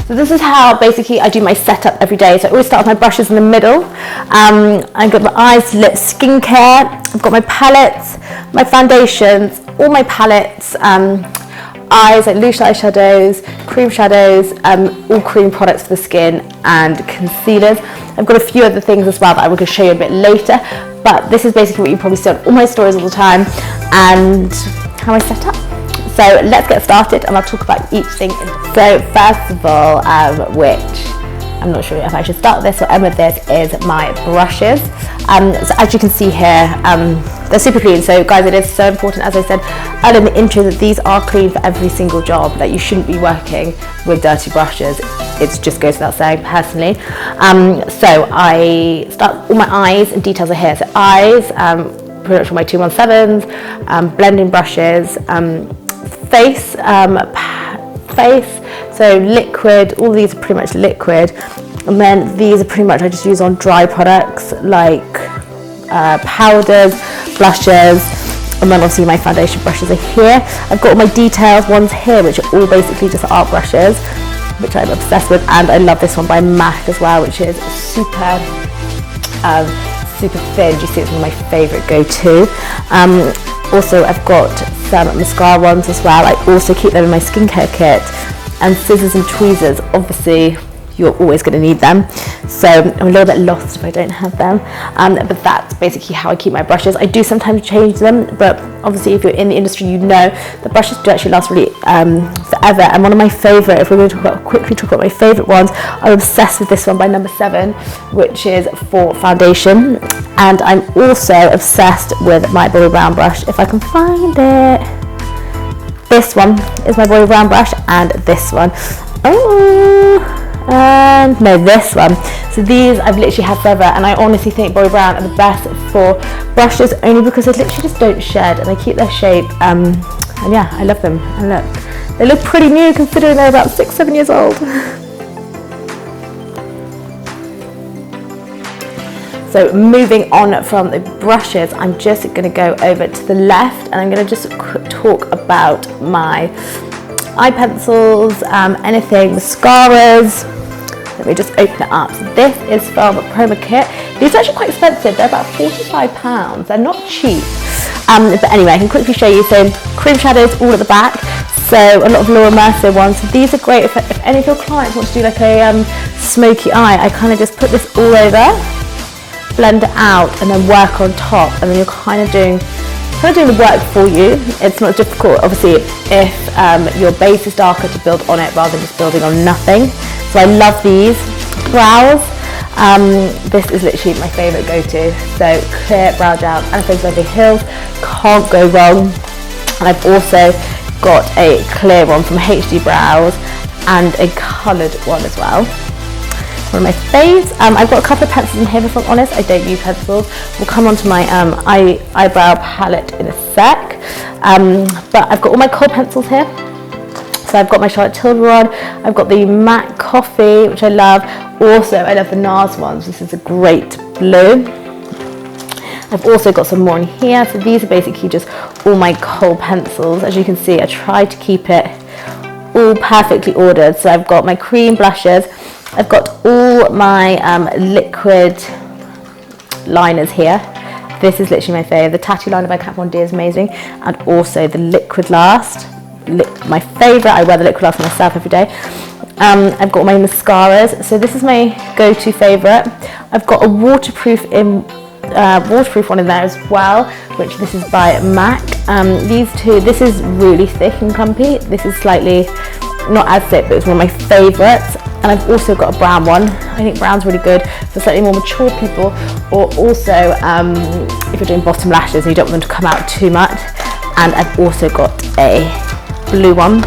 So this is how basically I do my setup every day. So I always start with my brushes in the middle. I've got my eyes, lips, skincare. I've got my palettes, my foundations, all my palettes, eyes, like loose eyeshadows, cream shadows, all cream products for the skin, and concealers. I've got a few other things as well that I will show you a bit later, but this is basically what you probably see on all my stories all the time and how I set up. So let's get started and I'll talk about each thing. So first of all, which I'm not sure if I should start this or end with this, is my brushes. So as you can see here, they're super clean. So guys, it is so important, as I said earlier in the intro, that these are clean for every single job. That you shouldn't be working with dirty brushes. It just goes without saying, personally. So I start, all my eyes and details are here. So eyes, pretty much all my 217s, blending brushes, face, so liquid, all these are pretty much liquid, and then these are pretty much I just use on dry products like powders, blushes, and then obviously my foundation brushes are here. I've got all my details ones here, which are all basically just art brushes, which I'm obsessed with, and I love this one by MAC as well, which is super thin. You see, it's one of my favourite go-to. Also, I've got some mascara ones as well. I also keep them in my skincare kit. And scissors and tweezers, obviously you're always going to need them, so I'm a little bit lost if I don't have them, but that's basically how I keep my brushes. I do sometimes change them, but obviously if you're in the industry, you know the brushes do actually last really forever. And one of my favourite, if we're going to quickly talk about my favourite ones, I'm obsessed with this one by number 7, which is for foundation, and I'm also obsessed with my Bobbi Brown brush, if I can find it. This one is my Bobbi Brown brush, and this one, and no, this one. So these I've literally had forever, and I honestly think Bobbi Brown are the best for brushes, only because they literally just don't shed and they keep their shape. And yeah, I love them. And look, they look pretty new considering they're about 6-7 years old. So moving on from the brushes, I'm just going to go over to the left, and I'm going to just talk about my eye pencils, anything, mascaras. Let me just open it up. So this is from Chroma Kit. These are actually quite expensive. They're about £45. They're not cheap. But anyway, I can quickly show you. So cream shadows all at the back. So a lot of Laura Mercier ones. So these are great if any of your clients want to do like a smoky eye. I kind of just put this all over, blend it out, and then work on top, and then you're kind of doing the work for you. It's not difficult, obviously, if your base is darker, to build on it rather than just building on nothing. So I love these. Brows, this is literally my favourite go-to. So clear brow gel, Anastasia Beverly Hills, can't go wrong. And I've also got a clear one from HD Brows and a coloured one as well. One of my faves. I've got a couple of pencils in here, if I'm honest. I don't use pencils. We'll come on to my eyebrow palette in a sec. But I've got all my kohl pencils here. So I've got my Charlotte Tilbury one. I've got the MAC Coffee, which I love. Also, I love the NARS ones. This is a great blue. I've also got some more in here. So these are basically just all my kohl pencils. As you can see, I try to keep it all perfectly ordered. So I've got my cream blushes. I've got all my liquid liners here. This is literally my favourite. The Tattoo Liner by Kat Von D is amazing. And also the Liquid Last. My favourite. I wear the Liquid Last myself every day. I've got my mascaras. So this is my go-to favourite. I've got a waterproof one in there as well, which this is by MAC. These two, this is really thick and clumpy. This is slightly not as thick, but it's one of my favourites. And I've also got a brown one. I think brown's really good for slightly more mature people, or also if you're doing bottom lashes and you don't want them to come out too much. And I've also got a blue one.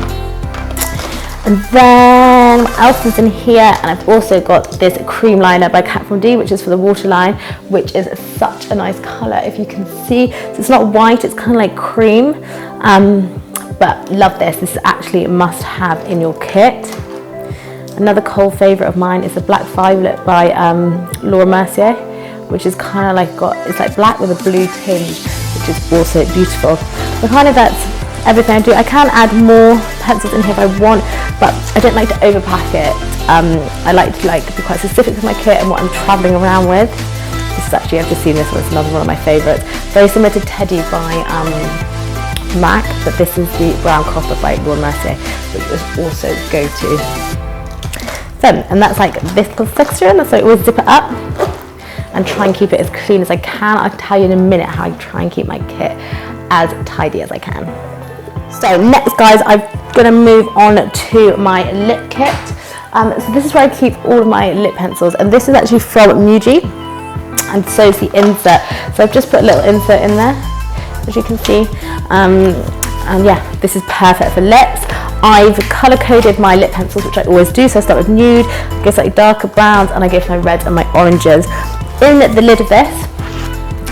And then what else is in here? And I've also got this cream liner by Kat Von D, which is for the waterline, which is such a nice colour, if you can see. So it's not white, it's kind of like cream. But love this. This is actually a must have in your kit. Another kohl favourite of mine is the Black Violet by Laura Mercier, which is kind of like it's like black with a blue tinge, which is also beautiful. So kind of that's everything I do. I can add more pencils in here if I want, but I don't like to overpack it. I like to be quite specific with my kit and what I'm traveling around with. This is actually, I've just seen this one, it's another one of my favourites. Very similar to Teddy by MAC, but this is the Brown Copper by Laura Mercier, which is also go-to. So, and that's like this little section, so I always zip it up and try and keep it as clean as I can. I'll tell you in a minute how I try and keep my kit as tidy as I can. So next, guys, I'm going to move on to my lip kit. So this is where I keep all of my lip pencils, and this is actually from Muji, and so is the insert. So I've just put a little insert in there, as you can see, and yeah, this is perfect for lips. I've colour coded my lip pencils, which I always do. So I start with nude, I go slightly darker browns, and I go for my reds and my oranges. In the lid of this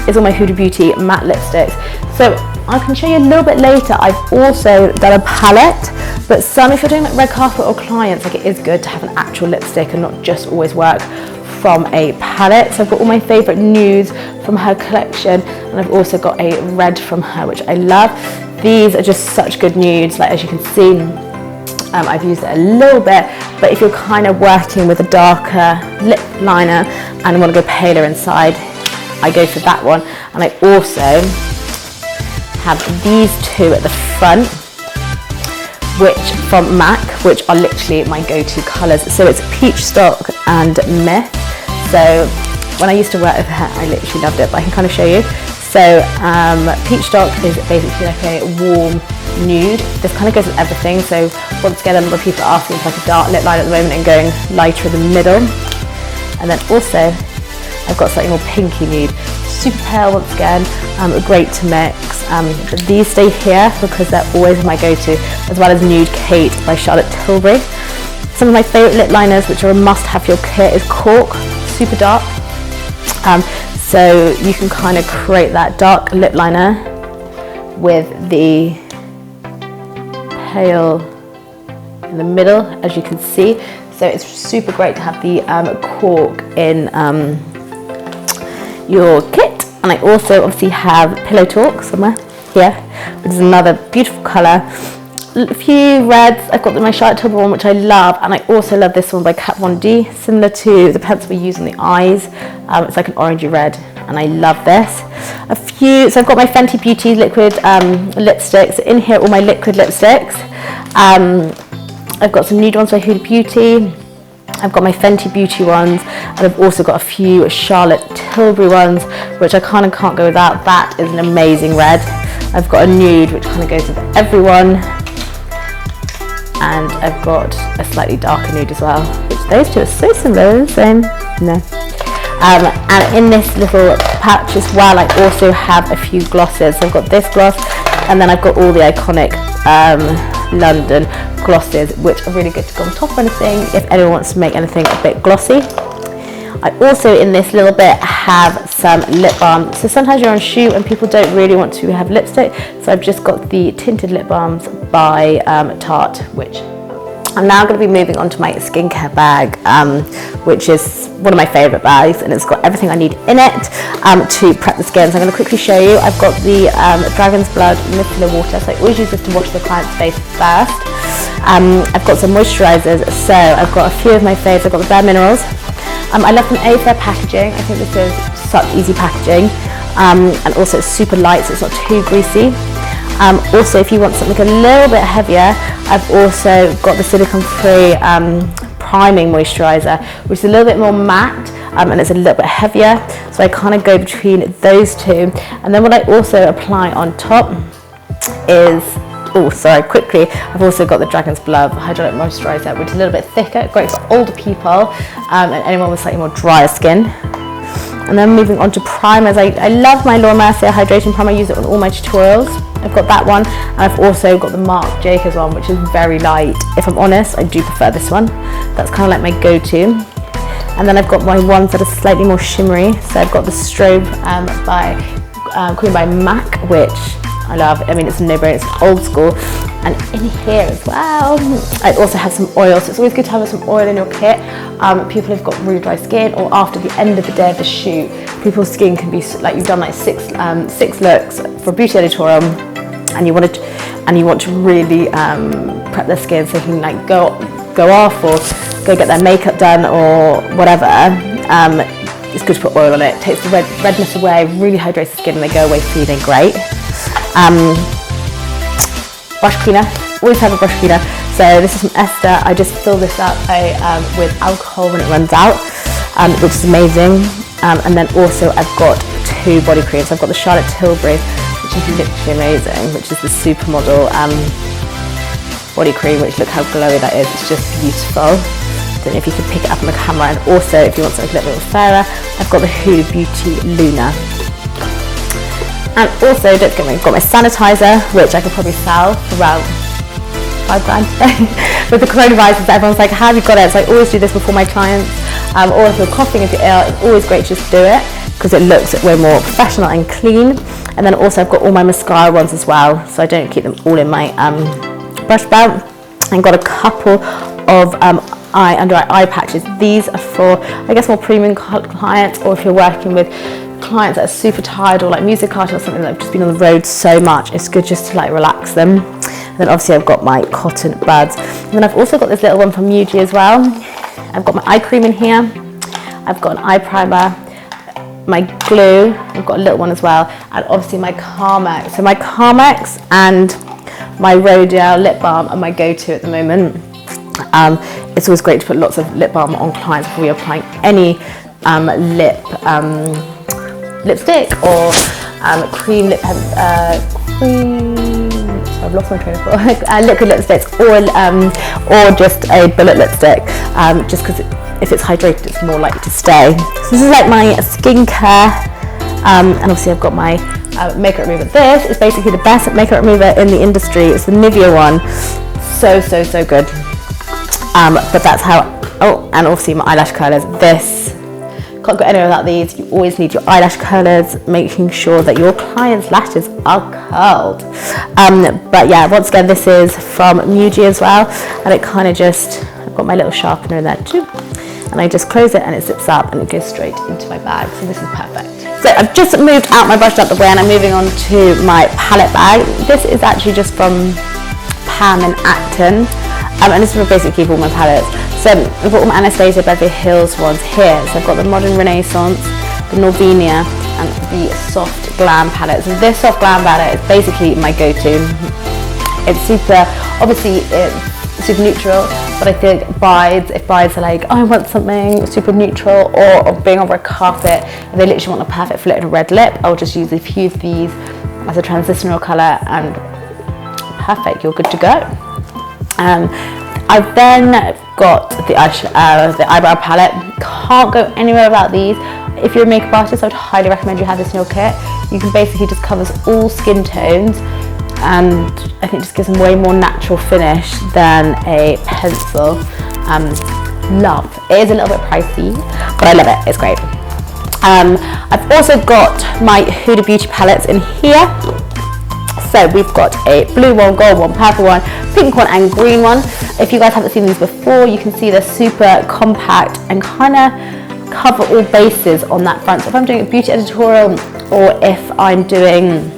is all my Huda Beauty matte lipsticks. So I can show you a little bit later. I've also done a palette, but if you're doing like red carpet or clients, like it is good to have an actual lipstick and not just always work from a palette. So I've got all my favourite nudes from her collection, and I've also got a red from her, which I love. These are just such good nudes, like as you can see. I've used it a little bit, but if you're kind of working with a darker lip liner and want to go paler inside, I go for that one. And I also have these two at the front, which from MAC, which are literally my go-to colours. So it's Peach Stock and Myth. So when I used to work with her, I literally loved it, but I can kind of show you. So Peach Stock is basically like a warm nude. This kind of goes with everything. So once again, a lot of people are asking for like a dark lip line at the moment and going lighter in the middle. And then also I've got slightly more pinky nude. Super pale once again, great to mix. But these stay here because they're always my go-to, as well as Nude Kate by Charlotte Tilbury. Some of my favourite lip liners, which are a must-have for your kit, is Cork, super dark. So you can kind of create that dark lip liner with the pale in the middle, as you can see. So it's super great to have the Cork in your kit. And I also obviously have Pillow Talk somewhere here, which is another beautiful colour. A few reds. I've got my Charlotte Tilbury one, which I love, and I also love this one by Kat Von D, similar to the pencil we use on the eyes. It's like an orangey red, and I love this. So I've got my Fenty Beauty liquid lipsticks. In here, all my liquid lipsticks. I've got some nude ones by Huda Beauty. I've got my Fenty Beauty ones, and I've also got a few Charlotte Tilbury ones, which I kind of can't go without. That is an amazing red. I've got a nude, which kind of goes with everyone. And I've got a slightly darker nude as well, which those two are so similar, same, no. And in this little pouch as well, I also have a few glosses. So I've got this gloss, and then I've got all the iconic London glosses, which are really good to go on top of anything if anyone wants to make anything a bit glossy. I also in this little bit have some lip balm. So sometimes you're on shoot and people don't really want to have lipstick, so I've just got the tinted lip balms by Tarte, which I'm now going to be moving on to my skincare bag, which is one of my favourite bags, and it's got everything I need in it to prep the skin. So I'm going to quickly show you. I've got the Dragon's Blood Micellar Water, so I always use this to wash the client's face first. I've got some moisturisers, so I've got a few of my favourites. I've got the Bare Minerals. I love them A for their packaging. I think this is such easy packaging, and also it's super light, so it's not too greasy. Also, if you want something a little bit heavier, I've also got the silicone-free priming moisturiser, which is a little bit more matte, and it's a little bit heavier. So I kind of go between those two. And then what I also apply on top is, quickly, I've also got the Dragon's Blood Hydraulic Moisturiser, which is a little bit thicker, great for older people and anyone with slightly more drier skin. And then moving on to primers, I love my Laura Mercier Hydration Primer. I use it on all my tutorials. I've got that one, and I've also got the Marc Jacobs one, which is very light. If I'm honest, I do prefer this one. That's kind of like my go-to. And then I've got my ones that are slightly more shimmery. So I've got the Strobe Queen by MAC, which I love. I mean, it's a no-brainer, it's old school. And in here as well, I also have some oil. So it's always good to have some oil in your kit. People have got really dry skin, or after the end of the day of the shoot, people's skin can be like, you've done like six looks for a beauty editorial, and you wanted, and you want to really prep their skin so they can like go off or go get their makeup done or whatever, it's good to put oil on it. It takes the redness away, really hydrates the skin, and they go away feeling great. Brush cleaner, always have a brush cleaner. So this is from Esther. I just fill this up with alcohol when it runs out, which is amazing. And then also I've got 2 body creams. I've got the Charlotte Tilbury, which is literally amazing, which is the Supermodel body cream, which look how glowy that is. It's just beautiful. Don't know if you can pick it up on the camera. And also, if you want something a little bit fairer, I've got the Huda Beauty Luna. And also, don't forget, I've got my sanitizer, which I could probably sell for around £5 with the coronavirus. Everyone's like, how have you got it? So I always do this before my clients, or if you're coughing, if you're ill, it's always great to just do it because it looks way more professional and clean. And then also I've got all my mascara ones as well, so I don't keep them all in my brush belt. I've got a couple of under eye patches. These are for, I guess, more premium clients, or if you're working with clients that are super tired, or like music artists or something that have just been on the road so much, it's good just to like relax them. And then obviously I've got my cotton buds, and then I've also got this little one from Muji as well. I've got my eye cream in here, I've got an eye primer, my glue, I've got a little one as well, and obviously my Carmex. So my Carmex and my Rodale lip balm are my go-to at the moment. It's always great to put lots of lip balm on clients before you're applying any lipstick or cream lip I've lost my train of thought. Liquid lipsticks or just a bullet lipstick, just because if it's hydrated it's more likely to stay. So this is like my skincare, and obviously I've got my makeup remover. This is basically the best makeup remover in the industry. It's the Nivea one. So good. But that's how, and obviously my eyelash curlers. This, can't go anywhere without these. You always need your eyelash curlers, making sure that your clients' lashes are curled. But yeah, once again, this is from Muji as well, and it kind of just, I've got my little sharpener in there too, and I just close it and it zips up and it goes straight into my bag. So this is perfect. So I've just moved out my brush out the way, and I'm moving on to my palette bag. This is actually just from Pam and Acton. And this is where I basically keep all my palettes. So I've got all my Anastasia Beverly Hills ones here. So I've got the Modern Renaissance, the Norvina, and the Soft Glam palette. So this Soft Glam palette is basically my go-to. It's super, obviously it's super neutral, but I think if brides are like, oh, I want something super neutral, or being on a red carpet, if they literally want a perfect fillet and a red lip, I'll just use a few of these as a transitional colour, and perfect, you're good to go. I've then got the eyebrow palette. Can't go anywhere without these. If you're a makeup artist, I would highly recommend you have this in your kit. You can basically just covers all skin tones, and I think just gives them way more natural finish than a pencil. Love. It is a little bit pricey, but I love it. It's great. I've also got my Huda Beauty palettes in here. So we've got a blue one, gold one, purple one, pink one, and green one. If you guys haven't seen these before, you can see they're super compact and kind of cover all bases on that front. So if I'm doing a beauty editorial, or if I'm doing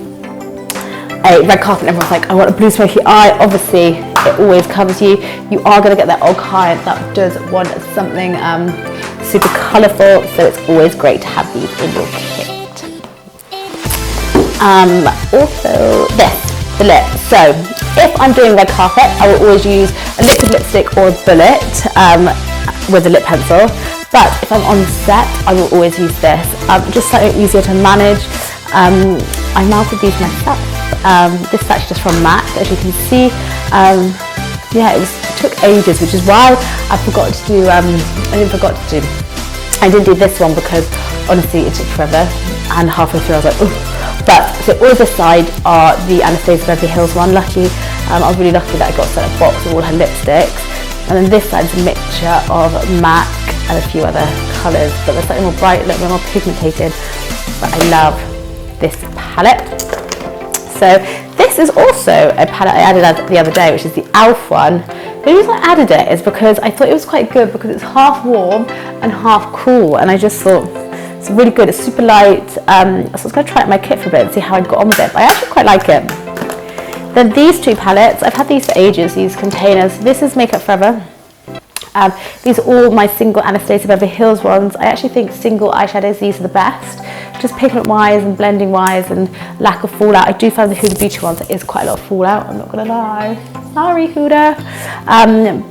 a red carpet and everyone's like, I want a blue smoky eye, obviously it always covers you. You are going to get that old client that does want something super colourful, so it's always great to have these in your kit. Also the lip. So if I'm doing red carpet, I will always use a liquid lipstick or a bullet with a lip pencil. But if I'm on set, I will always use this. Just slightly easier to manage. I melted these myself. This is actually just from MAC, as you can see. Yeah, it took ages, which is why I forgot to do. I didn't do this one because honestly it took forever, and halfway through I was like, oh. But so all this side are the Anastasia Beverly Hills one. Lucky, I was really lucky that I got sent a box of all her lipsticks. And then this side is a mixture of MAC and a few other colours, but they're slightly more bright, a little bit more pigmented. But I love this palette. So this is also a palette I added the other day, which is the e.l.f. one. The reason I added it is because I thought it was quite good because it's half warm and half cool, and I just thought it's really good. It's super light, so I was going to try it in my kit for a bit and see how I got on with it, but I actually quite like it. Then these two palettes, I've had these for ages, these containers. This is Makeup Forever. These are all my single Anastasia Beverly Hills ones. I actually think single eyeshadows, these are the best. Just pigment wise and blending wise and lack of fallout. I do find the Huda Beauty ones, there is quite a lot of fallout, I'm not gonna lie. Sorry, Huda.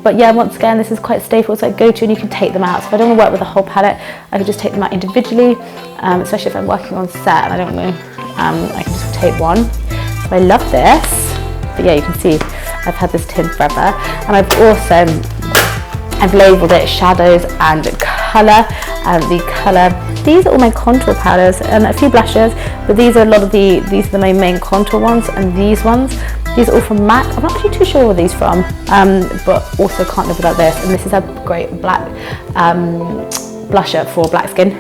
But yeah, once again, this is quite staple, so I go to and you can take them out. So if I don't want to work with the whole palette, I can just take them out individually, especially if I'm working on set and I don't know, I can just take one. So I love this. But yeah, you can see I've had this tin forever. And I've labelled it shadows and colour. These are all my contour powders and a few blushes, but these are my main contour ones, and these ones, these are all from MAC. I'm not actually too sure where these from, but also can't live without this. And this is a great black blusher for black skin,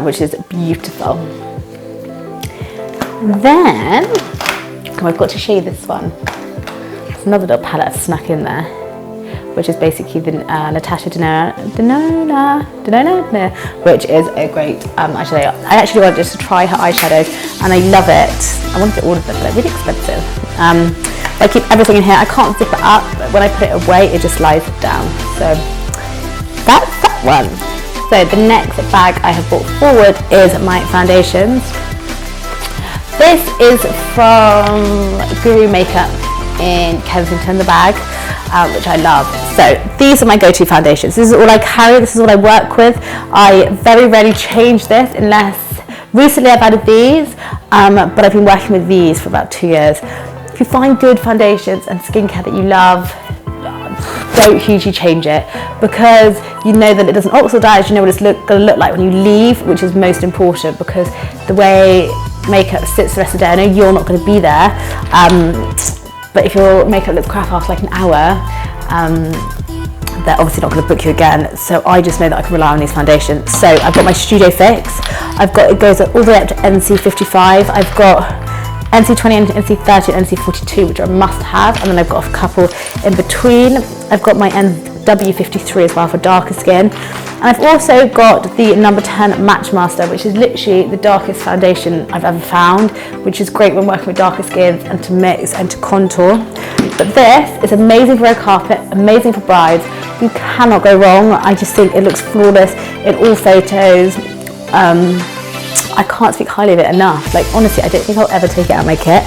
which is beautiful. Then, I've got to show you this one. There's another little palette I've snuck in there, which is basically the Natasha Denona, which is a great eyeshadow. I actually wanted just to try her eyeshadows and I love it. I wanted to order them, but they're really expensive. I keep everything in here. I can't zip it up, but when I put it away, it just lies down. So that's that one. So the next bag I have brought forward is my foundations. This is from Guru Makeup in Kensington, the bag. Which I love. So these are my go-to foundations. This is all I carry, this is what I work with. I very rarely change this unless, recently I've added these, but I've been working with these for about 2 years. If you find good foundations and skincare that you love, don't hugely change it, because you know that it doesn't oxidize, you know what it's going to look like when you leave, which is most important, because the way makeup sits the rest of the day, I know you're not going to be there, but if your makeup looks crap after like an hour, they're obviously not going to book you again. So I just know that I can rely on these foundations. So I've got my Studio Fix. It goes all the way up to NC55. I've got NC20, NC30, and NC42, which are a must have. And then I've got a couple in between. I've got my NW53 as well for darker skin. And I've also got the number 10 Match Master, which is literally the darkest foundation I've ever found, which is great when working with darker skins and to mix and to contour. But this is amazing for red carpet, amazing for brides. You cannot go wrong. I just think it looks flawless in all photos. I can't speak highly of it enough. Like honestly, I don't think I'll ever take it out of my kit.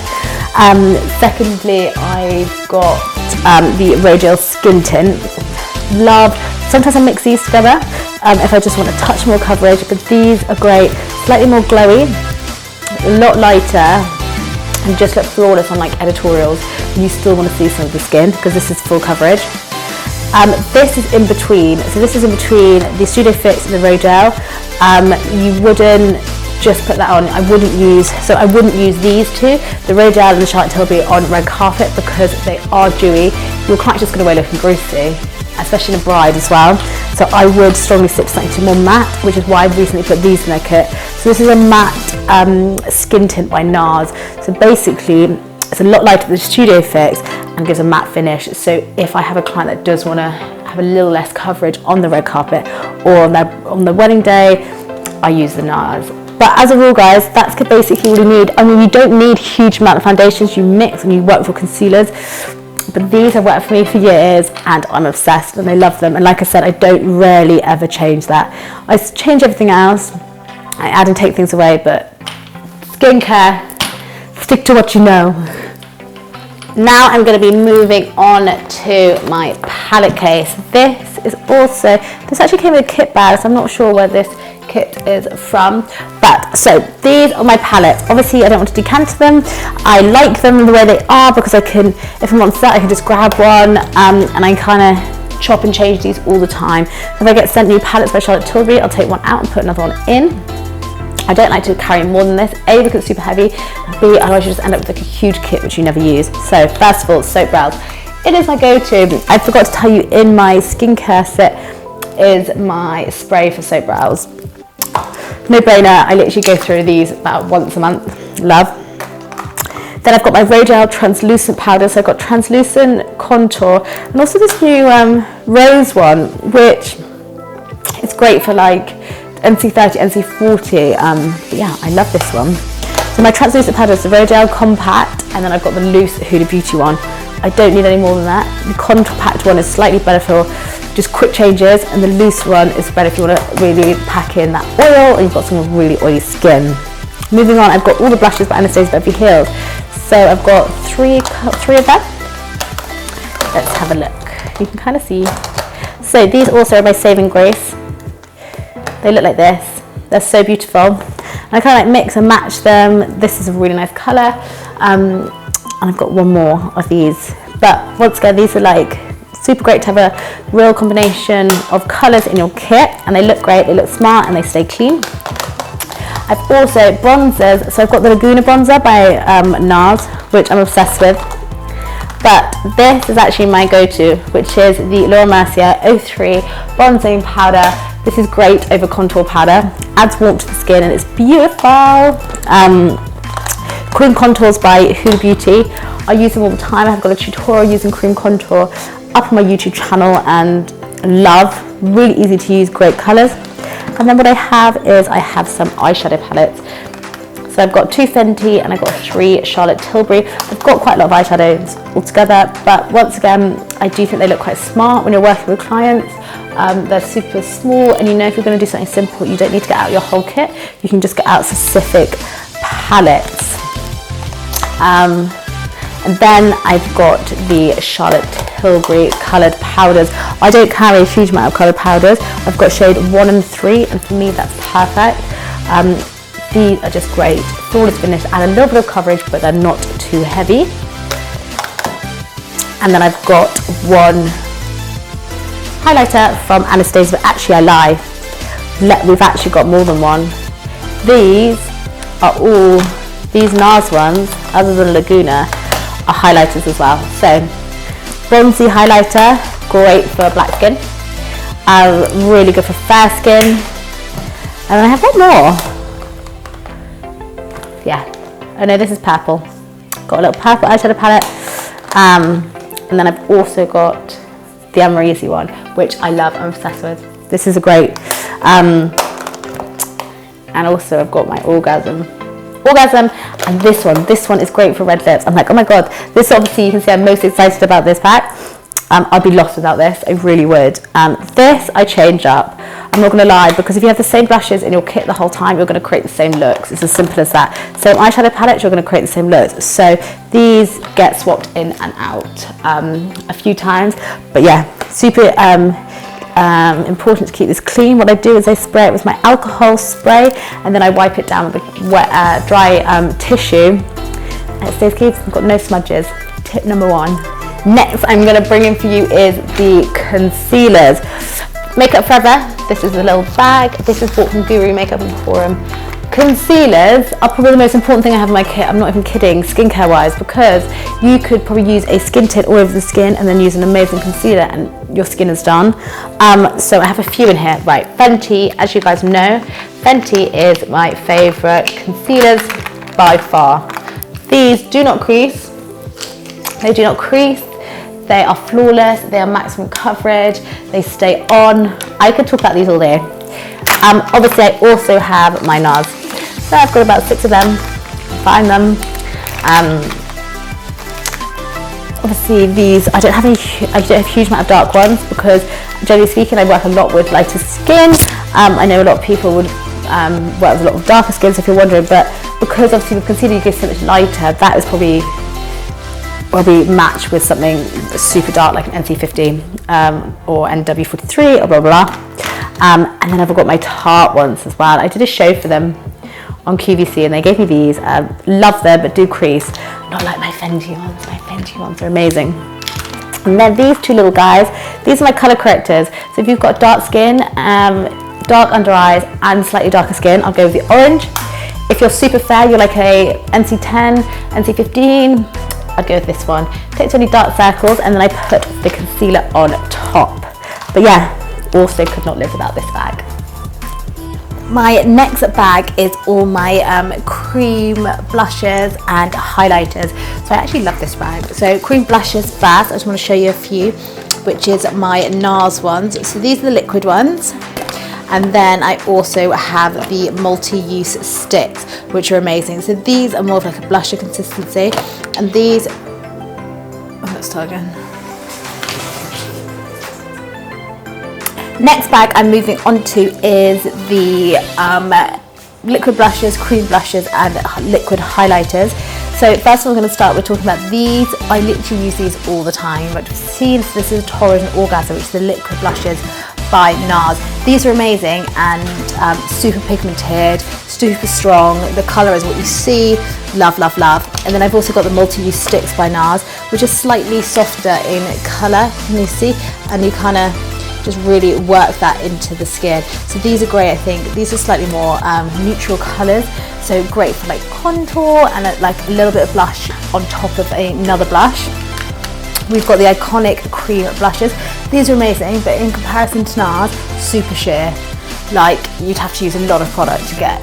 Secondly, I've got the Radial Skin Tint. Sometimes I mix these together if I just want a touch more coverage, but these are great, slightly more glowy, a lot lighter, and just look flawless on like editorials. You still want to see some of the skin because this is full coverage. This is in between, so this is in between the Studio Fix and the Rodial. You wouldn't just put that on. I wouldn't use these two, the Rodial and the Charlotte Tilbury, on red carpet because they are dewy. Your client's just going to away looking greasy, especially in a bride as well. So I would strongly stick something to more matte, which is why I've recently put these in their kit. So this is a matte skin tint by NARS. So basically, it's a lot lighter than the Studio Fix and gives a matte finish. So if I have a client that does want to have a little less coverage on the red carpet or on the wedding day, I use the NARS. But as a rule, guys, that's basically all you need. I mean, you don't need huge amount of foundations. You mix and you work for concealers. But these have worked for me for years and I'm obsessed and I love them. And like I said, I don't rarely ever change that. I change everything else. I add and take things away, but skincare, stick to what you know. Now I'm going to be moving on to my palette case. This actually came with a kit bag, so I'm not sure where this kit is from, but so these are my palettes. Obviously I don't want to decant them. I like them the way they are because I can, if I'm on set, I can just grab one and I kind of chop and change these all the time. If I get sent new palettes by Charlotte Tilbury, I'll take one out and put another one in. I don't like to carry more than this, A, because it's super heavy, B, otherwise you just end up with like a huge kit which you never use. So first of all, soap brows. It is my go-to. I forgot to tell you, in my skincare set is my spray for soap brows. No brainer, I literally go through these about once a month. Love. Then I've got my Rodial translucent powder, so I've got translucent contour, and also this new rose one, which is great for like NC30, NC40. But yeah, I love this one. So my translucent powder is the Rodale Compact, and then I've got the loose Huda Beauty one. I don't need any more than that. The compact one is slightly better for just quick changes, and the loose one is better if you want to really pack in that oil and you've got some really oily skin. Moving on, I've got all the blushes by Anastasia Beverly Hills. So I've got three of them. Let's have a look. You can kind of see. So these also are by Saving Grace. They look like this. They're so beautiful. And I kind of like mix and match them. This is a really nice colour. And I've got one more of these. But once again, these are like super great to have a real combination of colours in your kit. And they look great, they look smart, and they stay clean. I've also bronzers. So I've got the Laguna bronzer by NARS, which I'm obsessed with. But this is actually my go-to, which is the Laura Mercier 03 bronzing powder. This is great over contour powder, adds warmth to the skin, and it's beautiful. Cream Contours by Huda Beauty. I use them all the time. I've got a tutorial using cream contour up on my YouTube channel, and love. Really easy to use, great colours. And then what I have some eyeshadow palettes. So I've got 2 Fenty and I've got 3 Charlotte Tilbury. I've got quite a lot of eyeshadows altogether, but once again, I do think they look quite smart when you're working with clients. They're super small, and you know if you're going to do something simple, you don't need to get out your whole kit. You can just get out specific palettes. And then I've got the Charlotte Tilbury coloured powders. I don't carry a huge amount of coloured powders. I've got shade 1 and 3, and for me that's perfect. These are just great. Flawless finish, and a little bit of coverage, but they're not too heavy. And then I've got one highlighter from Anastasia, but actually I lie. We've actually got more than one. These are all, these NARS ones, other than Laguna, are highlighters as well. So, bronzy highlighter, great for black skin. Really good for fair skin. And I have one more. Yeah, I know this is purple. Got a little purple eyeshadow palette. And then I've also got the Amrezy one, which I love, I'm obsessed with. This is a great. And also I've got my Orgasm, and this one is great for red lips. I'm like, oh my god, this obviously you can see I'm most excited about this pack. I'd be lost without this, I really would. This I change up, I'm not going to lie, because if you have the same blushes in your kit the whole time, you're going to create the same looks. It's as simple as that. Same eyeshadow palettes, you're going to create the same looks. So these get swapped in and out a few times. But yeah, super important to keep this clean. What I do is I spray it with my alcohol spray, and then I wipe it down with a wet, dry tissue. And it stays clean, I've got no smudges. Tip number 1. Next I'm going to bring in for you is the concealers. Makeup Forever, this is a little bag. This is bought from Guru Makeup Emporium. Concealers are probably the most important thing I have in my kit. I'm not even kidding, skincare wise, because you could probably use a skin tint all over the skin and then use an amazing concealer and your skin is done. So I have a few in here. Right, Fenty, as you guys know, Fenty is my favourite concealers by far. These do not crease. They do not crease. They are flawless, they are maximum coverage, they stay on. I could talk about these all day. Obviously I also have my NARS. So I've got about 6 of them, find them. Obviously these, I don't have a huge amount of dark ones, because generally speaking I work a lot with lighter skin. I know a lot of people would work with a lot of darker skins if you're wondering, but because obviously with concealer you go so much lighter, that is probably matched with something super dark like an NC15 or NW43 or blah blah blah. And then I've got my Tarte ones as well. I did a show for them on QVC and they gave me these. Love them, but do crease. Not like my Fenty ones. My Fenty ones are amazing. And then these 2 little guys, these are my colour correctors. So if you've got dark skin, dark under eyes and slightly darker skin, I'll go with the orange. If you're super fair, you're like a NC10, NC15, I'd go with this one. Takes only dark circles, and then I put the concealer on top. But yeah, also could not live without this bag. My next bag is all my cream blushes and highlighters. So I actually love this bag. So cream blushes first, I just want to show you a few, which is my NARS ones. So these are the liquid ones. And then I also have the multi-use sticks, which are amazing. So these are more of like a blusher consistency, and these, let's start again. Next bag I'm moving on to is the liquid blushes, cream blushes, and liquid highlighters. So first of all, I'm going to start with talking about these. I literally use these all the time. But see, this is Torrid and Orgasm, which is the liquid blushes by NARS. These are amazing and super pigmented, super strong. The colour is what you see. Love, love, love. And then I've also got the multi-use sticks by NARS, which is slightly softer in colour, can you see? And you kind of just really work that into the skin. So these are great, I think. These are slightly more neutral colours, so great for like contour and like a little bit of blush on top of another blush. We've got the iconic cream blushes. These are amazing, but in comparison to NARS, super sheer. Like, you'd have to use a lot of product to get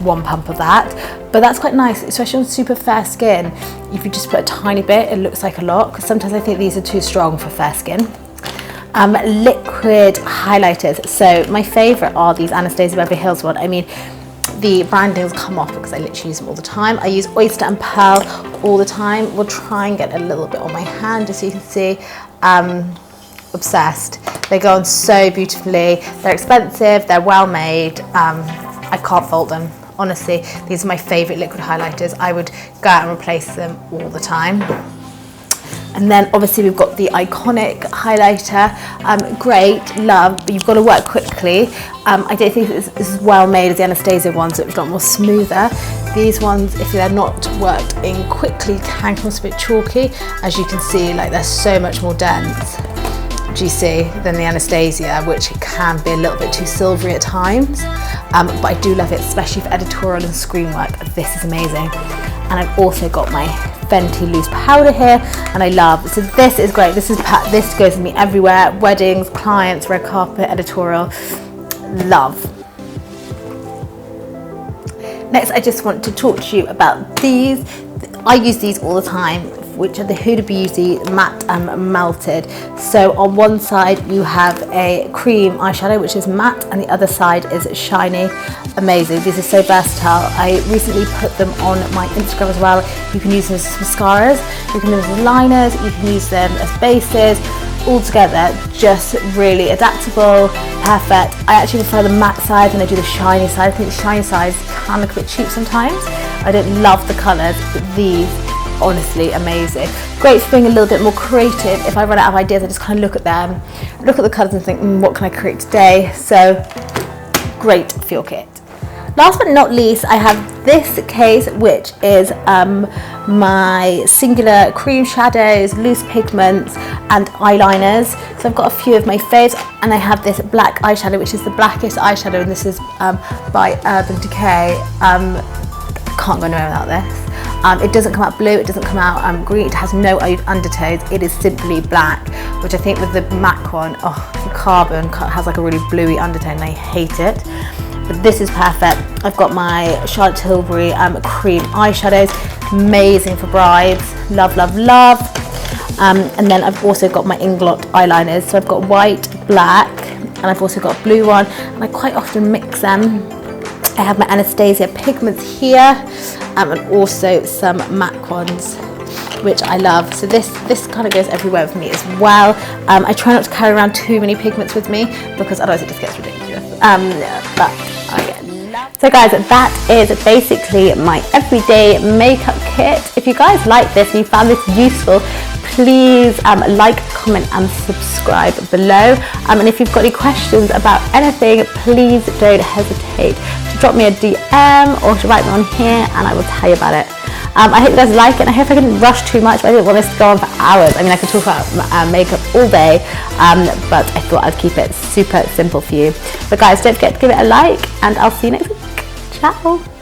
one pump of that, but that's quite nice, especially on super fair skin. If you just put a tiny bit, it looks like a lot, because sometimes I think these are too strong for fair skin. Liquid highlighters. So my favourite are these Anastasia Beverly Hills one. I mean, the brandings come off because I literally use them all the time. I use Oyster and Pearl all the time. We'll try and get a little bit on my hand just so you can see. Obsessed. They go on so beautifully. They're expensive, they're well made. I can't fault them. Honestly, these are my favourite liquid highlighters. I would go out and replace them all the time. And then obviously we've got the iconic highlighter, great, love, but you've got to work quickly. I don't think it's as well made as the Anastasia ones, so it's a lot more smoother. These ones, if they're not worked in quickly, can come a bit chalky. As you can see, like they're so much more dense, do you see, than the Anastasia, which can be a little bit too silvery at times. But I do love it, especially for editorial and screen work. This is amazing. And I've also got my Fenty loose powder here, and I love, so this is great. This goes with me everywhere, weddings, clients, red carpet, editorial, love. Next, I just want to talk to you about these. I use these all the time, which are the Huda Beauty matte and melted. So on one side you have a cream eyeshadow which is matte, and the other side is shiny. Amazing. These are so versatile. I recently put them on my Instagram as well. You can use them as mascaras, you can use them as liners, you can use them as bases. All together, just really adaptable, perfect. I actually prefer the matte side than I do the shiny side. I think the shiny sides can look a bit cheap sometimes. I don't love the colours, but these, honestly amazing. Great for being a little bit more creative. If I run out of ideas, I just kind of look at them, look at the colours and think, what can I create today? So great for your kit. Last but not least, I have this case, which is my singular cream shadows, loose pigments and eyeliners. So I've got a few of my faves, and I have this black eyeshadow, which is the blackest eyeshadow, and this is by Urban Decay. Can't go nowhere without this. It doesn't come out blue, it doesn't come out green, it has no undertones, it is simply black, which I think with the MAC one, the carbon has like a really bluey undertone and I hate it. But this is perfect. I've got my Charlotte Tilbury cream eyeshadows, amazing for brides, love, love, love. And then I've also got my Inglot eyeliners, so I've got white, black, and I've also got a blue one, and I quite often mix them. I have my Anastasia pigments here, and also some MAC ones, which I love. So this kind of goes everywhere with me as well. I try not to carry around too many pigments with me because otherwise it just gets ridiculous. But I love. So guys, that is basically my everyday makeup kit. If you guys like this and you found this useful, please like, comment and subscribe below. And if you've got any questions about anything, please don't hesitate to drop me a DM or to write me on here and I will tell you about it. I hope you guys like it, and I hope I didn't rush too much, but I didn't want this to go on for hours. I mean, I could talk about makeup all day, but I thought I'd keep it super simple for you. But guys, don't forget to give it a like, and I'll see you next week. Ciao!